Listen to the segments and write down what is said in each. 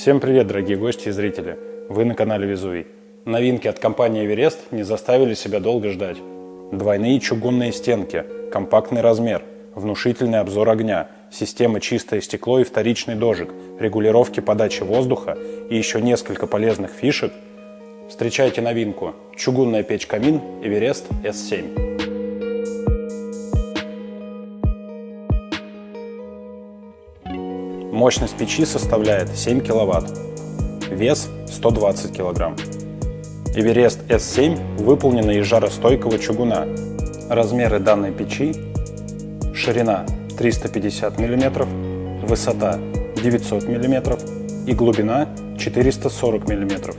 Всем привет, дорогие гости и зрители! Вы на канале Везувий. Новинки от компании Эверест не заставили себя долго ждать. Двойные чугунные стенки, компактный размер, внушительный обзор огня, система чистое стекло и вторичный дожик, регулировки подачи воздуха и еще несколько полезных фишек. Встречайте новинку – чугунная печь-камин Эверест S7. Мощность печи составляет 7 кВт, вес 120 кг. Эверест S7 выполнена из жаростойкого чугуна. Размеры данной печи: ширина 350 мм, высота 900 мм и глубина 440 мм.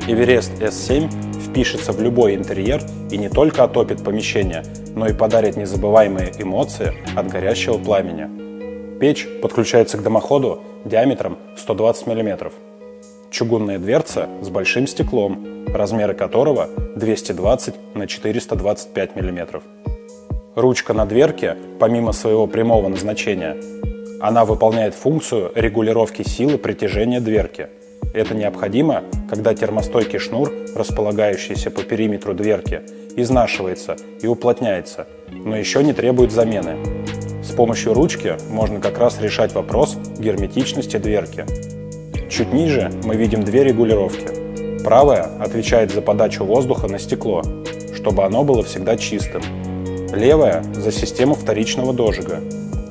Эверест S7 впишется в любой интерьер и не только отопит помещение, но и подарит незабываемые эмоции от горящего пламени. Печь подключается к дымоходу диаметром 120 мм. Чугунная дверца с большим стеклом, размеры которого 220 на 425 мм. Ручка на дверке, помимо своего прямого назначения, она выполняет функцию регулировки силы притяжения дверки. Это необходимо, когда термостойкий шнур, располагающийся по периметру дверки, изнашивается и уплотняется, но еще не требует замены. С помощью ручки можно как раз решать вопрос герметичности дверки. Чуть ниже мы видим две регулировки. Правая отвечает за подачу воздуха на стекло, чтобы оно было всегда чистым. Левая – за систему вторичного дожига.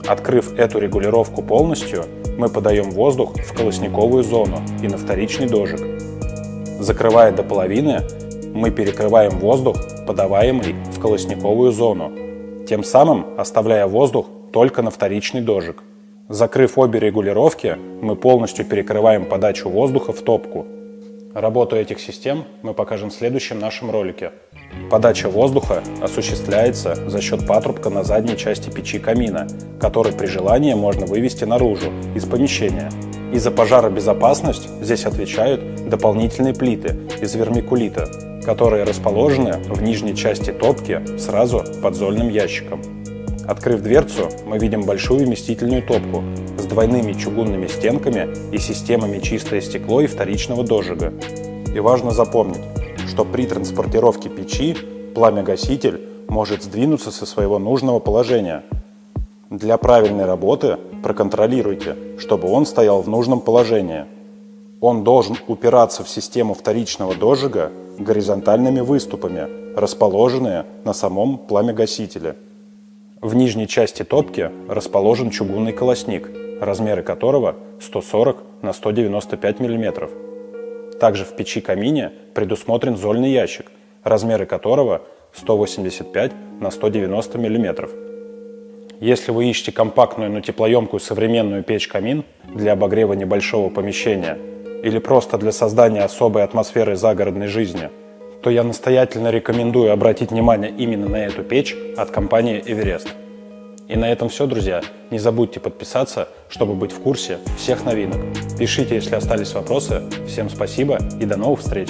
Открыв эту регулировку полностью, мы подаем воздух в колосниковую зону и на вторичный дожиг. Закрывая до половины, мы перекрываем воздух, подаваемый в колосниковую зону, тем самым оставляя воздух только на вторичный дожиг. Закрыв обе регулировки, мы полностью перекрываем подачу воздуха в топку. Работу этих систем мы покажем в следующем нашем ролике. Подача воздуха осуществляется за счет патрубка на задней части печи камина, который при желании можно вывести наружу, из помещения. И за пожаробезопасность здесь отвечают дополнительные плиты из вермикулита, которые расположены в нижней части топки сразу под зольным ящиком. Открыв дверцу, мы видим большую вместительную топку с двойными чугунными стенками и системами чистое стекло и вторичного дожига. И важно запомнить, что при транспортировке печи пламя-гаситель может сдвинуться со своего нужного положения. Для правильной работы проконтролируйте, чтобы он стоял в нужном положении. Он должен упираться в систему вторичного дожига горизонтальными выступами, расположенные на самом пламя-гасителе. В нижней части топки расположен чугунный колосник, размеры которого 140 на 195 мм. Также в печи-камине предусмотрен зольный ящик, размеры которого 185 на 190 мм. Если вы ищете компактную, но теплоемкую современную печь-камин для обогрева небольшого помещения или просто для создания особой атмосферы загородной жизни, то я настоятельно рекомендую обратить внимание именно на эту печь от компании Эверест. И на этом все, друзья. Не забудьте подписаться, чтобы быть в курсе всех новинок. Пишите, если остались вопросы. Всем спасибо и до новых встреч!